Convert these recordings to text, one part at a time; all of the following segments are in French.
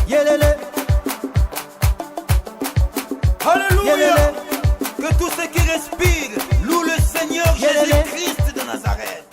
Yelele. Alléluia. Yelele. Que tous ceux qui respirent louent le Seigneur Jésus-Christ de Nazareth.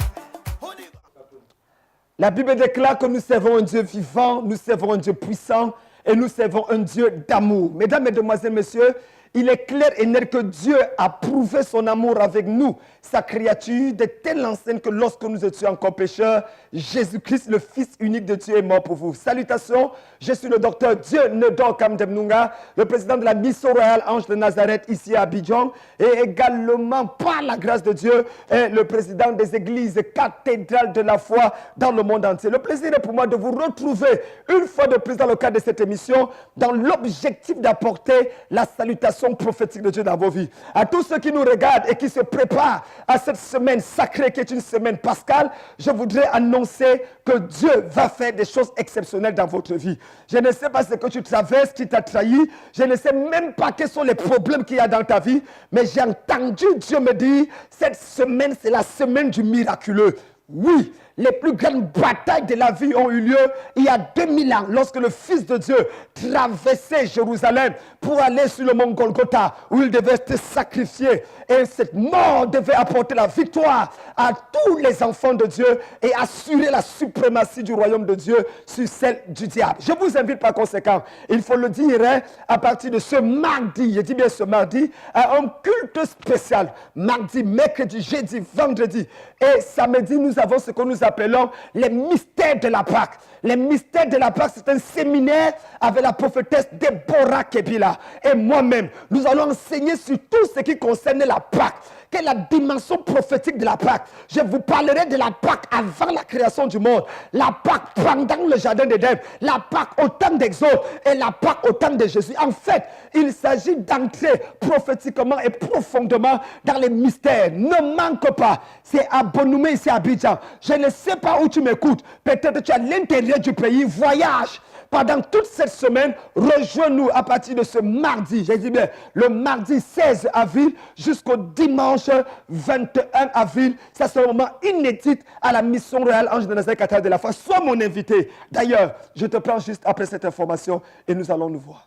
La Bible déclare que nous servons un Dieu vivant, nous servons un Dieu puissant et nous servons un Dieu d'amour. Mesdames, Mesdemoiselles, Messieurs, il est clair et net que Dieu a prouvé son amour avec nous, sa créature, de telle enseigne que lorsque nous étions encore pécheurs, Jésus-Christ, le Fils unique de Dieu, est mort pour vous. Salutations, je suis le docteur Dieu Nedor Kamdemnunga, le président de la Mission Royale Ange de Nazareth ici à Abidjan, et également, par la grâce de Dieu, le président des églises cathédrales de la foi dans le monde entier. Le plaisir est pour moi de vous retrouver une fois de plus dans le cadre de cette émission, dans l'objectif d'apporter la salutation prophétique de Dieu dans vos vies. À tous ceux qui nous regardent et qui se préparent à cette semaine sacrée qui est une semaine pascale, je voudrais annoncer que Dieu va faire des choses exceptionnelles dans votre vie. Je ne sais pas ce que tu traverses, qui t'a trahi, je ne sais même pas quels sont les problèmes qu'il y a dans ta vie, mais j'ai entendu Dieu me dire, cette semaine c'est la semaine du miraculeux. Oui, les plus grandes batailles de la vie ont eu lieu il y a 2000 ans, lorsque le Fils de Dieu traversait Jérusalem pour aller sur le mont Golgotha, où il devait se sacrifier. Et cette mort devait apporter la victoire à tous les enfants de Dieu et assurer la suprématie du royaume de Dieu sur celle du diable. Je vous invite par conséquent, il faut le dire, à partir de ce mardi, je dis bien ce mardi, à un culte spécial. Mardi, mercredi, jeudi, vendredi et samedi, nous avons ce que nous appelons les mystères de la Pâque. Les mystères de la Pâque, c'est un séminaire avec la prophétesse Deborah Kebila. Et moi-même, nous allons enseigner sur tout ce qui concerne la Pâque. Quelle est la dimension prophétique de la Pâque? Je vous parlerai de la Pâque avant la création du monde, la Pâque pendant le jardin d'Éden, la Pâque au temps d'Exode et la Pâque au temps de Jésus. En fait, il s'agit d'entrer prophétiquement et profondément dans les mystères. Ne manque pas, c'est à Bonoumé ici à Abidjan. Je ne sais pas où tu m'écoutes, peut-être que tu es à l'intérieur du pays, voyage. Pendant toute cette semaine, rejoins-nous à partir de ce mardi, j'ai dit bien, le mardi 16 avril jusqu'au dimanche 21 avril. Ça sera un moment inédit à la Mission Royale Ange de Nazareth cathédrale de la foi. Sois mon invité. D'ailleurs, je te prends juste après cette information et nous allons nous voir.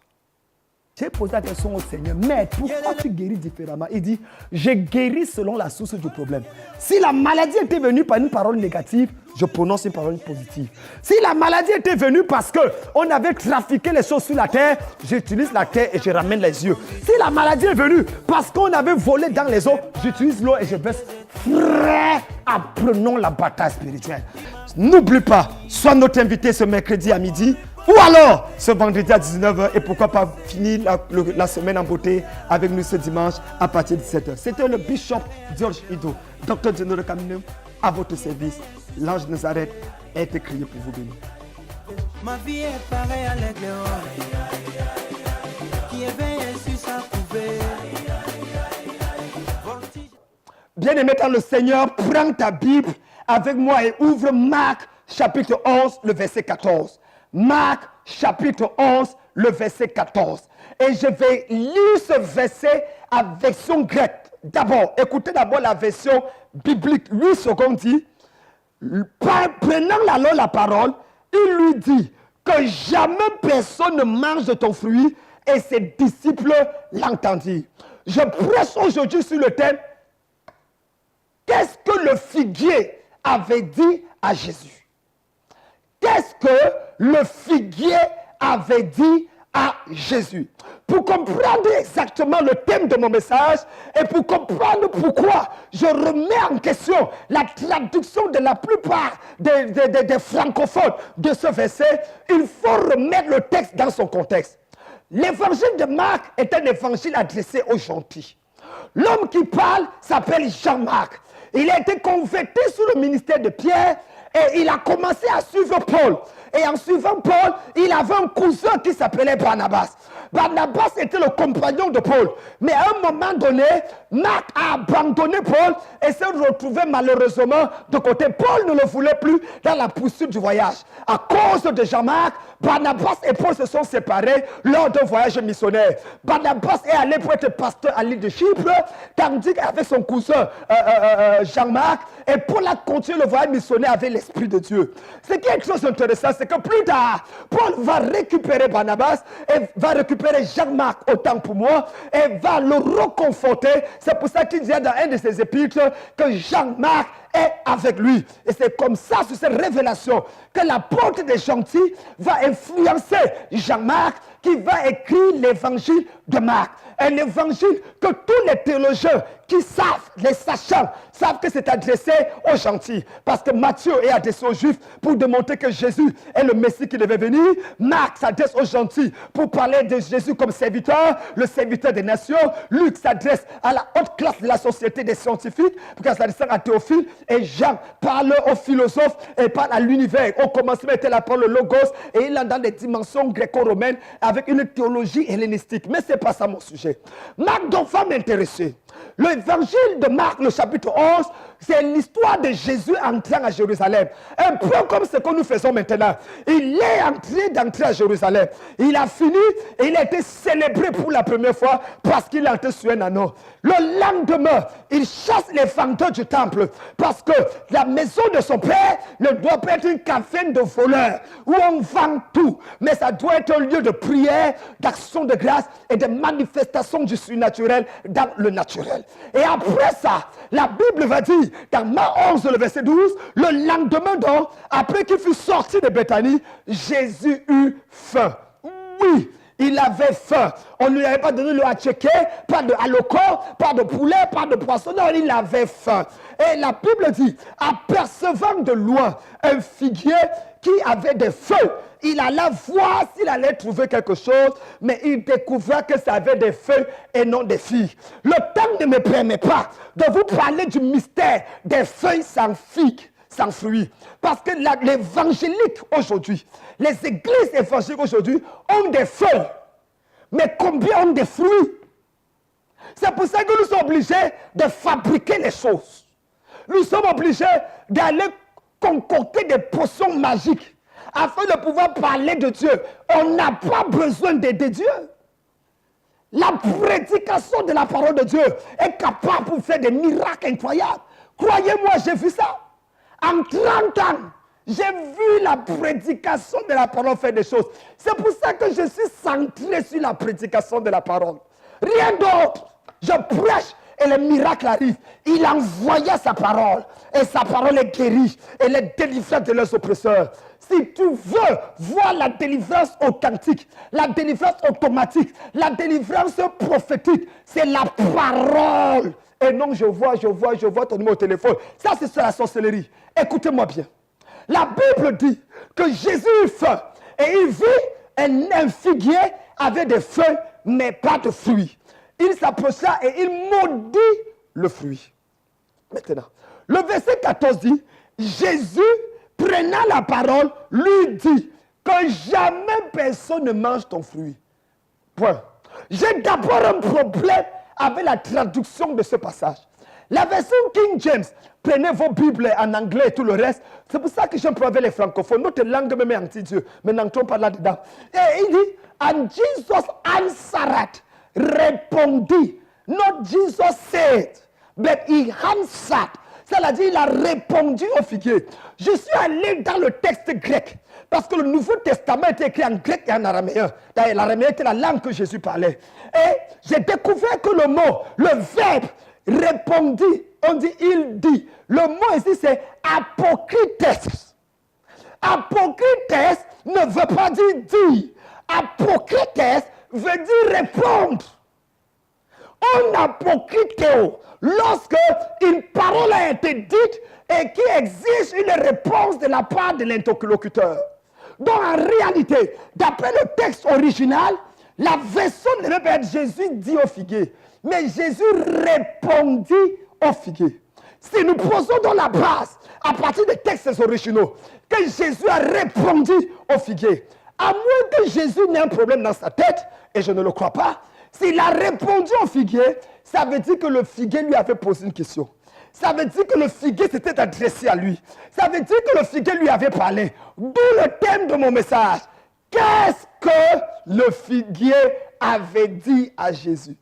J'ai posé la question au Seigneur, mais pourquoi tu guéris différemment? Il dit, je guéris selon la source du problème. Si la maladie était venue par une parole négative, je prononce une parole positive. Si la maladie était venue parce qu'on avait trafiqué les choses sur la terre, j'utilise la terre et je ramène les yeux. Si la maladie est venue parce qu'on avait volé dans les eaux, j'utilise l'eau et je baisse. Frère, apprenons la bataille spirituelle. N'oublie pas, sois notre invité ce mercredi à midi. Ou alors, ce vendredi à 19h, et pourquoi pas finir la semaine en beauté avec nous ce dimanche à partir de 17h. C'était le Bishop George Ido, Dr. Dieu Kaminem, à votre service. L'ange de Nazareth a été créé pour vous bénir. Ma vie est pareille à l'aigle qui éveille sur sa couvée. Bien-aimé dans le Seigneur, prends ta Bible avec moi et ouvre Marc chapitre 11, le verset 14. Marc chapitre 11, le verset 14. Et je vais lire ce verset à version grecque. D'abord, écoutez d'abord la version biblique. 8 secondes dit, prenant alors la parole, il lui dit que jamais personne ne mange de ton fruit, et ses disciples l'entendirent. Je presse aujourd'hui sur le thème, qu'est-ce que le figuier avait dit à Jésus? Qu'est-ce que le figuier avait dit à Jésus? Pour comprendre exactement le thème de mon message et pour comprendre pourquoi je remets en question la traduction de la plupart des francophones de ce verset, il faut remettre le texte dans son contexte. L'évangile de Marc est un évangile adressé aux gentils. L'homme qui parle s'appelle Jean-Marc. Il a été converti sous le ministère de Pierre et il a commencé à suivre Paul. Et en suivant Paul, il avait un cousin qui s'appelait Barnabas. Barnabas était le compagnon de Paul. Mais à un moment donné, Marc a abandonné Paul et s'est retrouvé malheureusement de côté. Paul ne le voulait plus dans la poursuite du voyage. À cause de Jean-Marc, Barnabas et Paul se sont séparés lors d'un voyage missionnaire. Barnabas est allé pour être pasteur à l'île de Chypre, tandis qu'avec son cousin Jean-Marc, et Paul a continué le voyage missionnaire avec l'Esprit de Dieu. Ce qui est très intéressant, c'est que plus tard, Paul va récupérer Barnabas et va récupérer Jean-Marc, autant pour moi, et va le reconforter. C'est pour ça qu'il dit dans un de ses épîtres que Jean-Marc est avec lui. Et c'est comme ça, sur cette révélation, que l'apôtre des gentils va influencer Jean-Marc, qui va écrire l'évangile de Marc. Un évangile que tous les théologiens qui savent, les sachants, savent que c'est adressé aux gentils. Parce que Matthieu est adressé aux juifs pour démontrer que Jésus est le Messie qui devait venir. Marc s'adresse aux gentils pour parler de Jésus comme serviteur, le serviteur des nations. Luc s'adresse à la haute classe de la société des scientifiques, parce qu'il s'adresse à Théophile. Et Jean parle aux philosophes et parle à l'univers. Au commencement était la parole logos et il est dans des dimensions gréco-romaines avec une théologie hellénistique. Mais ce n'est pas ça mon sujet. Marc donc va m'intéresser. L'évangile de Marc, le chapitre 11, c'est l'histoire de Jésus entrant à Jérusalem. Un peu comme ce que nous faisons maintenant. Il est d'entrer à Jérusalem. Il a fini et il a été célébré pour la première fois parce qu'il a entré sur un anneau. Le lendemain, il chasse les fantômes du temple parce que la maison de son père ne doit pas être une caverne de voleurs où on vend tout. Mais ça doit être un lieu de prière, d'action de grâce et de manifestation du surnaturel dans le naturel. Et après ça, la Bible va dire, dans Marc 11, le verset 12, le lendemain donc, après qu'il fut sorti de Béthanie, Jésus eut faim. Oui, il avait faim. On ne lui avait pas donné le hatcheké, pas de haloko, pas de poulet, pas de poisson. Non, il avait faim. Et la Bible dit, apercevant de loin un figuier qui avait des feuilles, il alla voir s'il allait trouver quelque chose, mais il découvra que ça avait des feuilles et non des figues. Le temps ne me permet pas de vous parler du mystère des feuilles sans figues, sans fruits. Parce que l'évangélique aujourd'hui, les églises évangéliques aujourd'hui ont des feuilles, mais combien ont des fruits? C'est pour ça que nous sommes obligés de fabriquer les choses. Nous sommes obligés d'aller concocter des potions magiques afin de pouvoir parler de Dieu. On n'a pas besoin d'aider Dieu. La prédication de la parole de Dieu est capable de faire des miracles incroyables. Croyez-moi, j'ai vu ça. En 30 ans, j'ai vu la prédication de la parole faire des choses. C'est pour ça que je suis centré sur la prédication de la parole. Rien d'autre. Je prêche et les miracles arrivent. Il envoya sa parole et sa parole est guérie et les délivre de leurs oppresseurs. Si tu veux voir la délivrance authentique, la délivrance automatique, la délivrance prophétique, c'est la parole. Et non, je vois ton numéro de téléphone. Ça, c'est sur la sorcellerie. Écoutez-moi bien. La Bible dit que Jésus eut faim et il vit un figuier avec des feuilles, mais pas de fruits. Il s'approcha et il maudit le fruit. Maintenant, le verset 14 dit, Jésus, prenant la parole, lui dit que jamais personne ne mange ton fruit. Point. J'ai d'abord un problème avec la traduction de ce passage. La version King James, prenez vos Bibles en anglais et tout le reste. C'est pour ça que j'aime avec les francophones. Notre langue même est anti-Dieu. Mais n'entrons pas là-dedans. Et il dit, and Jesus answered, répondit. Not Jesus said, but he answered. C'est-à-dire, il a répondu au figuier. Je suis allé dans le texte grec. Parce que le Nouveau Testament était écrit en grec et en araméen. D'ailleurs, l'araméen était la langue que Jésus parlait. Et j'ai découvert que le mot, le verbe, répondit, on dit il dit. Le mot ici c'est apokrites. Apokrites ne veut pas dire dire. Apokrites veut dire répondre. On apokriteo lorsque une parole a été dite et qui exige une réponse de la part de l'interlocuteur. Donc en réalité, d'après le texte original, la version ne veut pas être Jésus dit au figuier. Mais Jésus répondit au figuier. Si nous posons dans la base, à partir des textes originaux, que Jésus a répondu au figuier, À moins que Jésus n'ait un problème dans sa tête, et je ne le crois pas, s'il a répondu au figuier, ça veut dire que le figuier lui avait posé une question. Ça veut dire que le figuier s'était adressé à lui. Ça veut dire que le figuier lui avait parlé. D'où le thème de mon message. Qu'est-ce que le figuier avait dit à Jésus?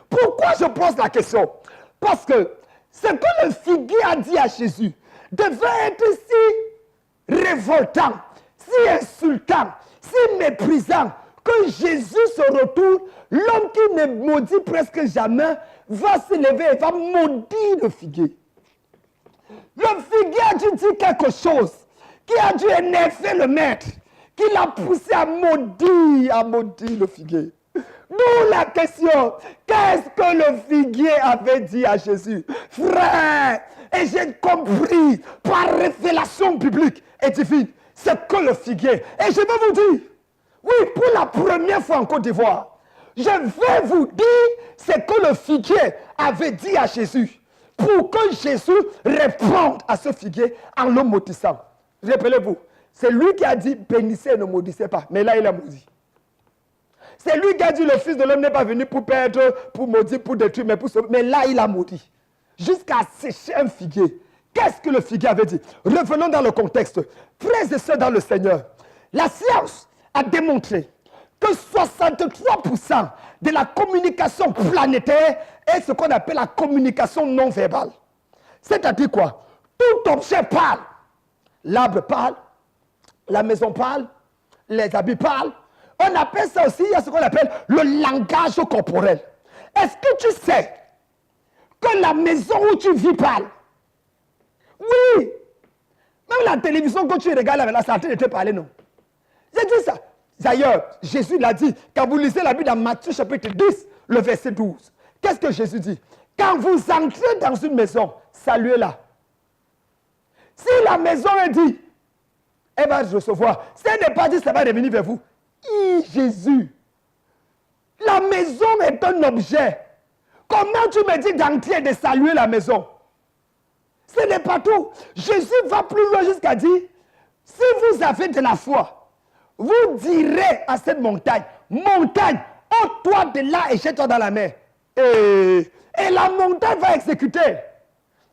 Pourquoi je pose la question? Parce que ce que le figuier a dit à Jésus devait être si révoltant, si insultant, si méprisant, que Jésus se retourne, l'homme qui ne maudit presque jamais, va se lever et va maudire le figuier. Le figuier a dû dire quelque chose qui a dû énerver le maître, qui l'a poussé à maudire le figuier. D'où la question, qu'est-ce que le figuier avait dit à Jésus? Frère, et j'ai compris par révélation biblique et divine, c'est que le figuier, et je vais vous dire, oui, pour la première fois en Côte d'Ivoire, je vais vous dire ce que le figuier avait dit à Jésus, pour que Jésus réponde à ce figuier en le maudissant. Rappelez-vous, c'est lui qui a dit, bénissez et ne maudissez pas, mais là il a maudit. C'est lui qui a dit, le Fils de l'homme n'est pas venu pour perdre, pour maudire, pour détruire, mais pour sauver. Mais là, il a maudit. Jusqu'à sécher un figuier. Qu'est-ce que le figuier avait dit? Revenons dans le contexte. Frères et sœurs dans le Seigneur, la science a démontré que 63% de la communication planétaire est ce qu'on appelle la communication non verbale. C'est-à-dire quoi? Tout objet parle. L'arbre parle, la maison parle, les habits parlent. On appelle ça aussi, il y a ce qu'on appelle le langage corporel. Est-ce que tu sais que la maison où tu vis parle? Oui. Même la télévision que tu regardes avec la santé de te parler, non. J'ai dit ça. D'ailleurs, Jésus l'a dit, quand vous lisez la Bible dans Matthieu chapitre 10, le verset 12. Qu'est-ce que Jésus dit? Quand vous entrez dans une maison, saluez-la. Si la maison est dit, elle va recevoir. Si elle n'est pas dit, ça va revenir vers vous. Jésus, la maison est un objet. Comment tu me dis d'entrer et de saluer la maison? Ce n'est pas tout. Jésus va plus loin jusqu'à dire, si vous avez de la foi, vous direz à cette montagne, montagne, ôte-toi de là et jette-toi dans la mer. Et la montagne va exécuter.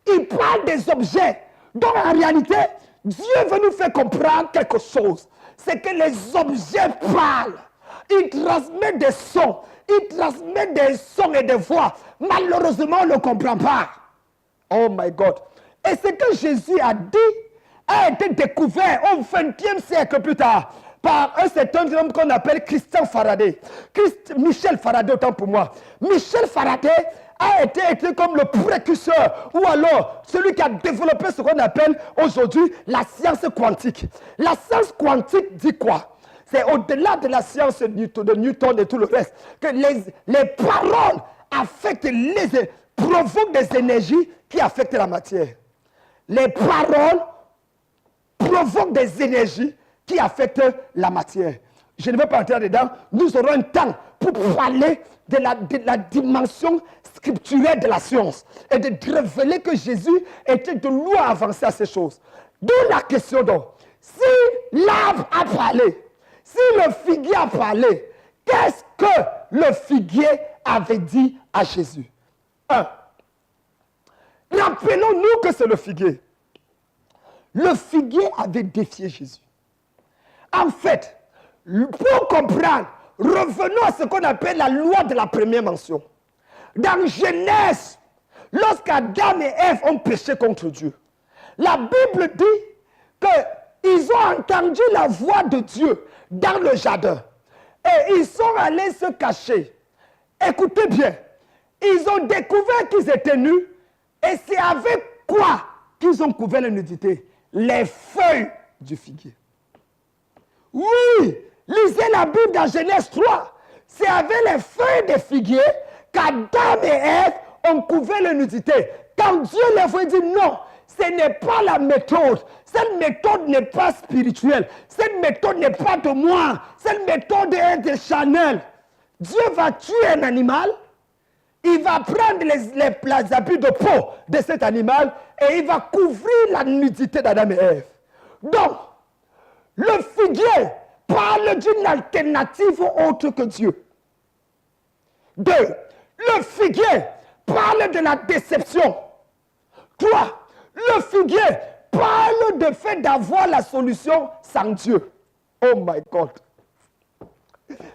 Il parle des objets. Donc en réalité, Dieu veut nous faire comprendre quelque chose. C'est que les objets parlent. Ils transmettent des sons. Ils transmettent des sons et des voix. Malheureusement, on ne comprend pas. Oh my God. Et ce que Jésus a dit a été découvert au XXe siècle plus tard par un certain homme qu'on appelle Christian Faraday. Michel Faraday, autant pour moi. Michel Faraday a été comme le précurseur ou alors celui qui a développé ce qu'on appelle aujourd'hui la science quantique. La science quantique dit quoi? C'est au-delà de la science de Newton et tout le reste, que les paroles affectent provoquent des énergies qui affectent la matière. Les paroles provoquent des énergies qui affectent la matière. Je ne vais pas entrer dedans. Nous aurons un temps pour parler de la dimension scripturelle de la science et de révéler que Jésus était de loin avancé à ces choses. D'où la question donc, si l'arbre a parlé, si le figuier a parlé, qu'est-ce que le figuier avait dit à Jésus? 1. Rappelons-nous que c'est le figuier. Le figuier avait défié Jésus. En fait, pour comprendre, revenons à ce qu'on appelle la loi de la première mention. Dans Genèse, lorsqu'Adam et Ève ont péché contre Dieu, la Bible dit qu'ils ont entendu la voix de Dieu dans le jardin. Et ils sont allés se cacher. Écoutez bien, ils ont découvert qu'ils étaient nus. Et c'est avec quoi qu'ils ont couvert la nudité? Les feuilles du figuier. Oui, lisez la Bible dans Genèse 3. C'est avec les feuilles de figuier qu'Adam et Ève ont couvert la nudité. Quand Dieu les voit, il dit non, ce n'est pas la méthode. Cette méthode n'est pas spirituelle. Cette méthode n'est pas de moi. Cette méthode est de Chanel. Dieu va tuer un animal. Il va prendre les habits de peau de cet animal et il va couvrir la nudité d'Adam et Ève. Donc, le figuier parle d'une alternative autre que Dieu. 2. Le figuier parle de la déception. 3. Le figuier parle du fait d'avoir la solution sans Dieu. Oh my God.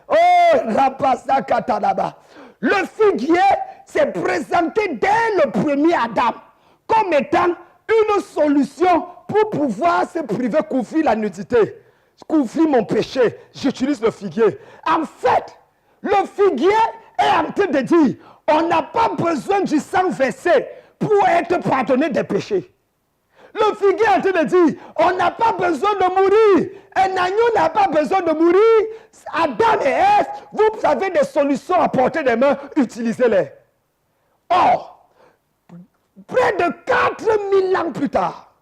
Oh, Rapasa Katanaba. Le figuier s'est présenté dès le premier Adam comme étant une solution pour pouvoir se priver, couvrir la nudité, couvrir mon péché. J'utilise le figuier. En fait, le figuier est en train de dire, on n'a pas besoin du sang versé pour être pardonné des péchés. Le figuier est en train de dire, on n'a pas besoin de mourir. Un agneau n'a pas besoin de mourir. Adam et Ève, vous avez des solutions à portée des mains, utilisez-les. Or, près de 4000 ans plus tard,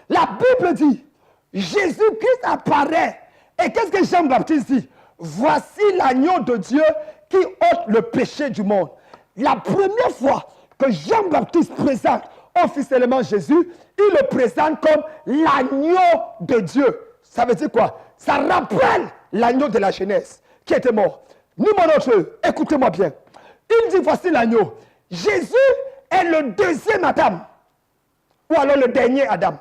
la Bible dit, Jésus-Christ apparaît. Et qu'est-ce que Jean-Baptiste dit? Voici l'agneau de Dieu qui ôte le péché du monde. La première fois que Jean-Baptiste présente officiellement Jésus, il le présente comme l'agneau de Dieu. Ça veut dire quoi? Ça rappelle l'agneau de la Genèse qui était mort. Numéro 2, écoutez-moi bien. Il dit voici l'agneau. Jésus est le deuxième Adam. Ou alors le dernier Adam.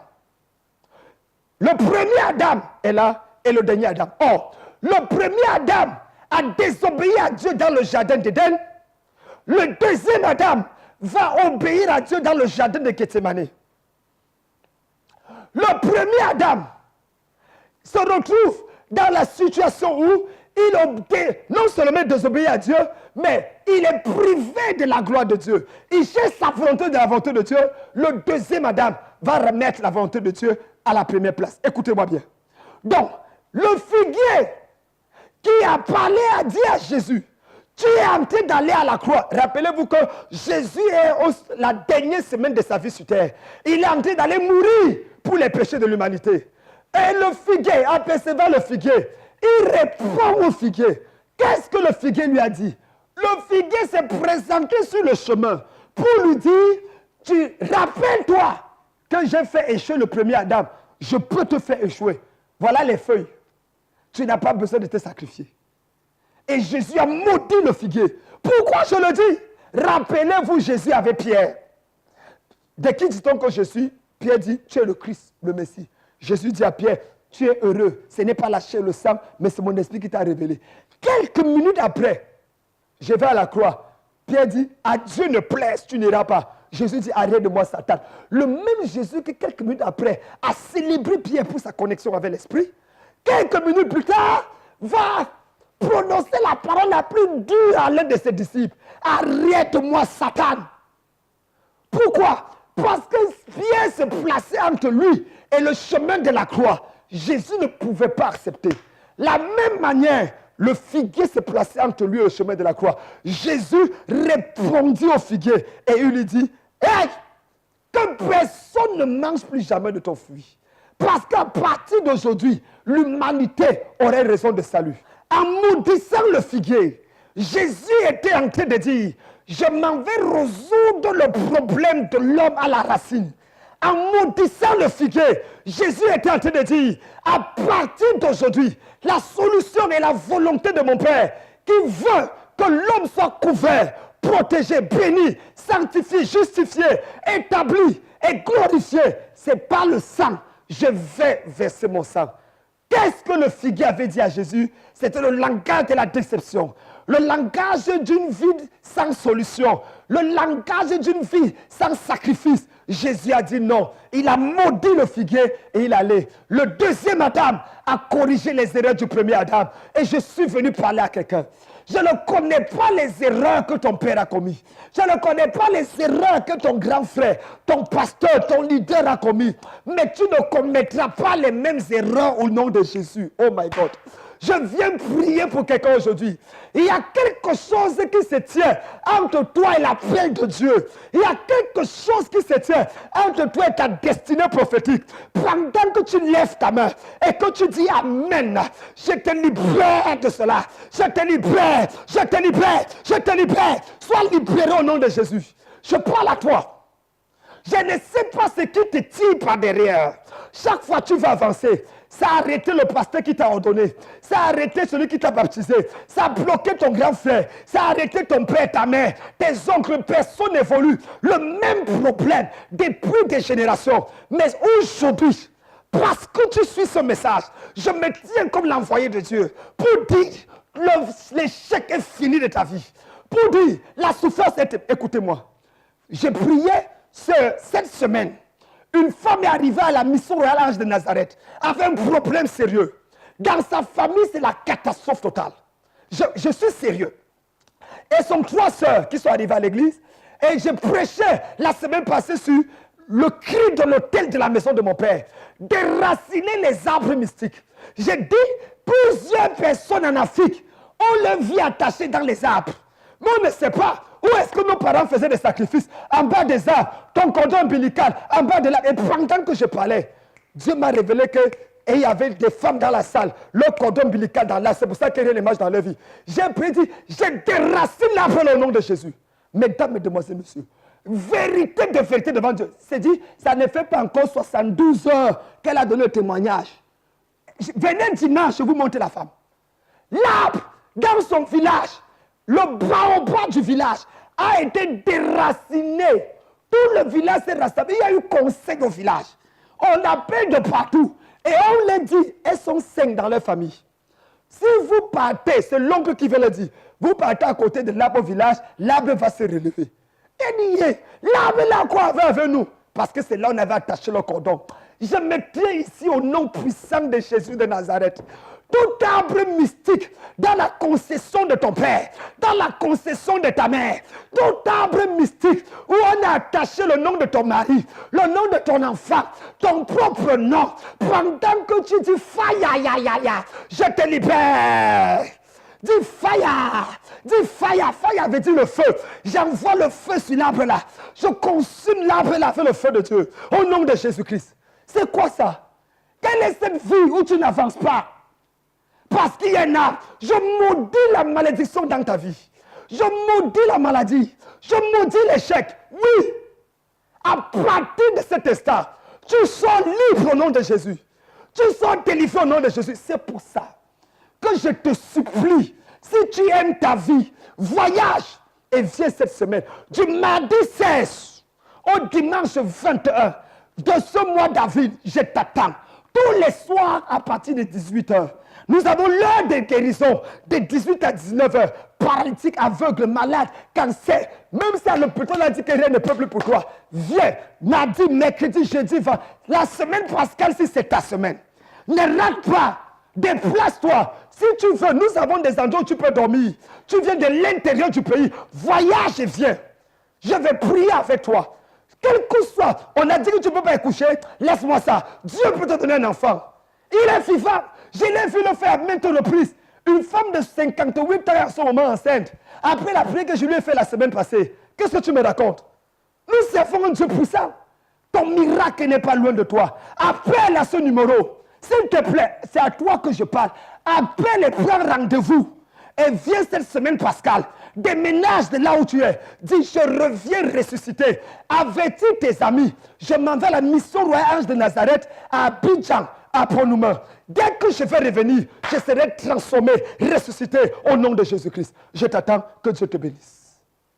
Le premier Adam est là et le dernier Adam. Or, le premier Adam a désobéi à Dieu dans le jardin d'Éden. Le deuxième Adam va obéir à Dieu dans le jardin de Gethsémane. Le premier Adam se retrouve dans la situation où il non seulement désobéit à Dieu, mais il est privé de la gloire de Dieu. Il cherche sa volonté de la volonté de Dieu. Le deuxième Adam va remettre la volonté de Dieu à la première place. Écoutez-moi bien. Donc, le figuier qui a parlé a dit à Jésus, tu es en train d'aller à la croix. Rappelez-vous que Jésus est la dernière semaine de sa vie sur terre. Il est en train d'aller mourir pour les péchés de l'humanité. Et le figuier, apercevant le figuier, il répond au figuier. Qu'est-ce que le figuier lui a dit? Le figuier s'est présenté sur le chemin pour lui dire, rappelle-toi que j'ai fait échouer le premier Adam. Je peux te faire échouer. Voilà les feuilles. Tu n'as pas besoin de te sacrifier. Et Jésus a maudit le figuier. Pourquoi je le dis? Rappelez-vous Jésus avec Pierre. De qui dit-on que je suis? Pierre dit, tu es le Christ, le Messie. Jésus dit à Pierre, tu es heureux. Ce n'est pas la chair et le sang, mais c'est mon esprit qui t'a révélé. Quelques minutes après, je vais à la croix. Pierre dit, à Dieu ne plaise, tu n'iras pas. Jésus dit, arrête de moi, Satan. Le même Jésus qui, quelques minutes après, a célébré Pierre pour sa connexion avec l'esprit, quelques minutes plus tard, va prononcer la parole la plus dure à l'un de ses disciples. Arrête de moi, Satan. Pourquoi? Parce que Pierre se plaçait entre lui et le chemin de la croix. Jésus ne pouvait pas accepter. La même manière, le figuier se plaçait entre lui et le chemin de la croix. Jésus répondit au figuier et il lui dit, hey, que personne ne mange plus jamais de ton fruit. Parce qu'à partir d'aujourd'hui, l'humanité aurait raison de salut. En maudissant le figuier, Jésus était en train de dire, je m'en vais résoudre le problème de l'homme à la racine. En maudissant le figuier, Jésus était en train de dire, à partir d'aujourd'hui, la solution est la volonté de mon Père qui veut que l'homme soit couvert, protégé, béni, sanctifié, justifié, établi et glorifié. C'est par le sang. Je vais verser mon sang. Qu'est-ce que le figuier avait dit à Jésus? C'était le langage de la déception. Le langage d'une vie sans solution. Le langage d'une vie sans sacrifice. Jésus a dit non. Il a maudit le figuier et il allait. Le deuxième Adam a corrigé les erreurs du premier Adam. Et je suis venu parler à quelqu'un. Je ne connais pas les erreurs que ton père a commises. Je ne connais pas les erreurs que ton grand frère, ton pasteur, ton leader a commises. Mais tu ne commettras pas les mêmes erreurs au nom de Jésus. Oh my God. Je viens prier pour quelqu'un aujourd'hui. Il y a quelque chose qui se tient entre toi et l'appel de Dieu. Il y a quelque chose qui se tient entre toi et ta destinée prophétique. Pendant que tu lèves ta main et que tu dis Amen, je te libère de cela. Je te libère, je te libère, je te libère. Sois libéré au nom de Jésus. Je parle à toi. Je ne sais pas ce qui te tire par derrière. Chaque fois que tu vas avancer, Ça a arrêté le pasteur qui t'a ordonné. Ça a arrêté celui qui t'a baptisé. Ça a bloqué ton grand frère. Ça a arrêté ton père, ta mère, tes oncles. Personne n'évolue. Le même problème depuis des générations. Mais aujourd'hui, parce que tu suis ce message, je me tiens comme l'envoyé de Dieu pour dire l'échec est fini de ta vie. Pour dire la souffrance est... Écoutez-moi, j'ai prié cette semaine. Une femme est arrivée à la mission royale Ange de Nazareth avec un problème sérieux. Dans sa famille, c'est la catastrophe totale. Je suis sérieux. Et sont 3 sœurs qui sont arrivées à l'église. Et je prêchais la semaine passée sur le cri de l'autel de la maison de mon père. Déraciner les arbres mystiques. J'ai dit, plusieurs personnes en Afrique ont leur vie attachée dans les arbres. Mais on ne sait pas où est-ce que nos parents faisaient des sacrifices. En bas des arbres, ton cordon ombilical, en bas de l'arbre. Et pendant que je parlais, Dieu m'a révélé qu'il y avait des femmes dans la salle, leur cordon ombilical dans l'arbre. C'est pour ça qu'il y a une image dans leur vie. J'ai prédit, j'ai déraciné l'arbre au nom de Jésus. Mesdames, mesdemoiselles, messieurs, vérité de vérité devant Dieu. C'est dit, ça ne fait pas encore 72 heures qu'elle a donné le témoignage. Venez dimanche, je vous montre la femme. L'arbre, dans son village, le baobab du village a été déraciné. Tout le village s'est rassemblé. Il y a eu conseil au village. On appelle de partout. Et on leur dit, elles sont 5 dans leur famille. Si vous partez, c'est l'oncle qui veut le dire, vous partez à côté de l'arbre au village, l'arbre va se relever. Et nier, l'arbre là quoi avec nous? Parce que c'est là où on avait attaché le cordon. Je me tiens ici au nom puissant de Jésus de Nazareth. Tout arbre mystique dans la concession de ton père, dans la concession de ta mère, tout arbre mystique où on a attaché le nom de ton mari, le nom de ton enfant, ton propre nom, pendant que tu dis fire, je te libère. Dis fire, dis fire, fire veut dire le feu. J'envoie le feu sur l'arbre là. Je consume l'arbre là avec le feu de Dieu. Au nom de Jésus-Christ. C'est quoi ça? Quelle est cette vie où tu n'avances pas? Parce qu'il y en a, je maudis la malédiction dans ta vie. Je maudis la maladie. Je maudis l'échec. Oui. À partir de cet instant, tu sors libre au nom de Jésus. Tu sors délivré au nom de Jésus. C'est pour ça que je te supplie, si tu aimes ta vie, voyage et viens cette semaine. Du mardi 16 au dimanche 21 de ce mois d'avril, je t'attends. Tous les soirs à partir de 18h. Nous avons l'heure de guérison de 18 à 19h. Paralytique, aveugle, malade, cancer. Même si à l'hôpital a dit que rien ne peut plus pour toi. Viens, mardi, mercredi, jeudi, vendredi. La semaine pascale, si c'est ta semaine. Ne rate pas. Déplace-toi. Si tu veux, nous avons des endroits où tu peux dormir. Tu viens de l'intérieur du pays. Voyage et viens. Je vais prier avec toi. Quel que soit, on a dit que tu ne peux pas accoucher. Laisse-moi ça. Dieu peut te donner un enfant. Il est vivant. Je l'ai vu le faire à maintes reprises. Une femme de 58 ans à ce moment enceinte. Après la prière que je lui ai fait la semaine passée. Qu'est-ce que tu me racontes? Nous servons un Dieu puissant. Ton miracle n'est pas loin de toi. Appelle à ce numéro. S'il te plaît, c'est à toi que je parle. Appelle et prends rendez-vous. Et viens cette semaine pascale. Déménage de là où tu es. Dis, je reviens ressusciter. Avertis tes amis. Je m'en vais à la mission royale Ange de Nazareth à Abidjan, à Pronoumen. Dès que je vais revenir, je serai transformé, ressuscité au nom de Jésus-Christ. Je t'attends, que Dieu te bénisse.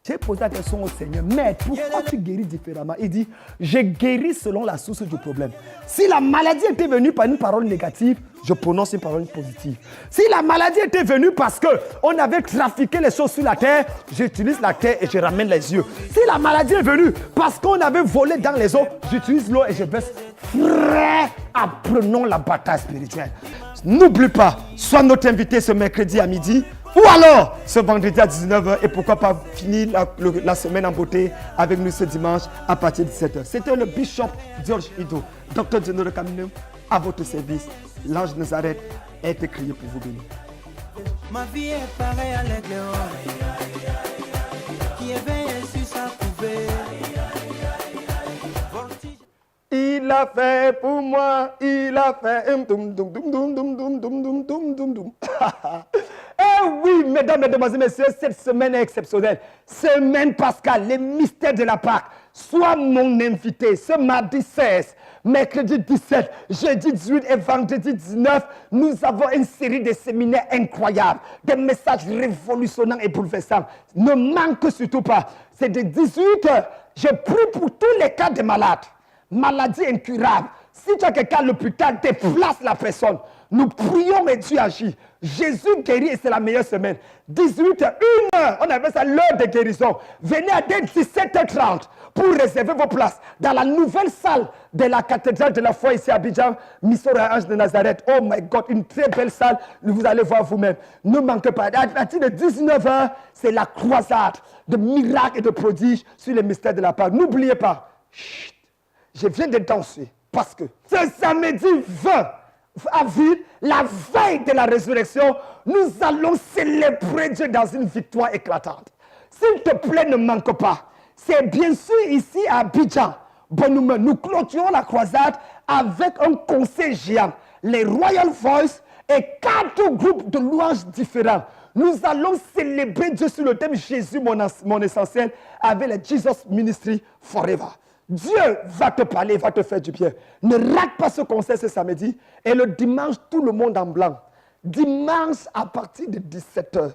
J'ai posé la question au Seigneur, mais pourquoi tu guéris différemment? Il dit, je guéris selon la source du problème. Si la maladie était venue par une parole négative, je prononce une parole positive. Si la maladie était venue parce qu'on avait trafiqué les choses sur la terre, j'utilise la terre et je ramène les yeux. Si la maladie est venue parce qu'on avait volé dans les eaux, j'utilise l'eau et je baisse. Frère, apprenons la bataille spirituelle. N'oublie pas, sois notre invité ce mercredi à midi. Ou alors, ce vendredi à 19h, et pourquoi pas finir la semaine en beauté avec nous ce dimanche à partir de 17h. C'était le bishop George Ido, docteur Geno de Camino, à votre service. L'ange de Nazareth a été créé pour vous bénir. Ma vie est pareille à l'aigle qui éveille sur sa couvée. Il a fait pour moi, il a fait. Eh oui, mesdames, mesdemoiselles, messieurs, cette semaine est exceptionnelle. Semaine pascale, les mystères de la Pâque. Sois mon invité ce mardi 16, mercredi 17, jeudi 18 et vendredi 19. Nous avons une série de séminaires incroyables, des messages révolutionnants et bouleversants. Ne manque surtout pas. C'est de 18h. Je prie pour tous les cas de malades, maladies incurables. Si tu as quelqu'un à l'hôpital, déplace la personne. Nous prions et Dieu agit. Jésus guérit et c'est la meilleure semaine. 18h, 1h, on appelle ça l'heure de guérison. Venez à dès 17h30 pour réserver vos places dans la nouvelle salle de la cathédrale de la foi ici à Abidjan, Missora Ange de Nazareth. Oh my God, une très belle salle. Vous allez voir vous-même. Ne manquez pas. À partir de 19h, c'est la croisade de miracles et de prodiges sur les mystères de la part. N'oubliez pas, chut, je viens de danser parce que ce samedi 20 avril, la veille de la résurrection, nous allons célébrer Dieu dans une victoire éclatante. S'il te plaît, ne manque pas. C'est bien sûr ici à Abidjan. Bonne humeur. Nous clôturons la croisade avec un concert géant, les Royal Voice et 4 groupes de louanges différents. Nous allons célébrer Dieu sur le thème Jésus, mon essentiel, avec le Jesus Ministry Forever. Dieu va te parler, va te faire du bien. Ne rate pas ce concert ce samedi. Et le dimanche, tout le monde en blanc. Dimanche à partir de 17h.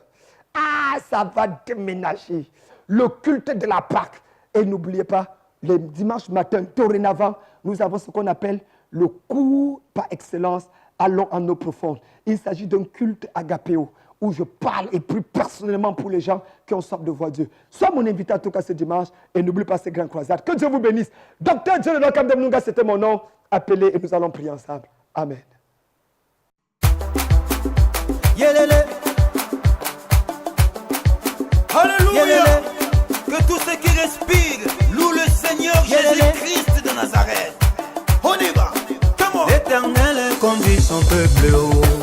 Ah, ça va déménager. Le culte de la Pâque. Et n'oubliez pas, le dimanche matin, dorénavant, nous avons ce qu'on appelle le cours par excellence, allons en eau profonde. Il s'agit d'un culte agapéo, où je parle et prie personnellement pour les gens qui ont soif de voir Dieu. Sois mon invité en tout cas ce dimanche et n'oublie pas ces grandes croisades. Que Dieu vous bénisse. Docteur John Kamdemnunga, c'était mon nom. Appelez et nous allons prier ensemble. Amen. Yelele. Alléluia. Yelele. Que tous ceux qui respirent louent le Seigneur Jésus-Christ de Nazareth. On y va. L'éternel conduit son peuple haut.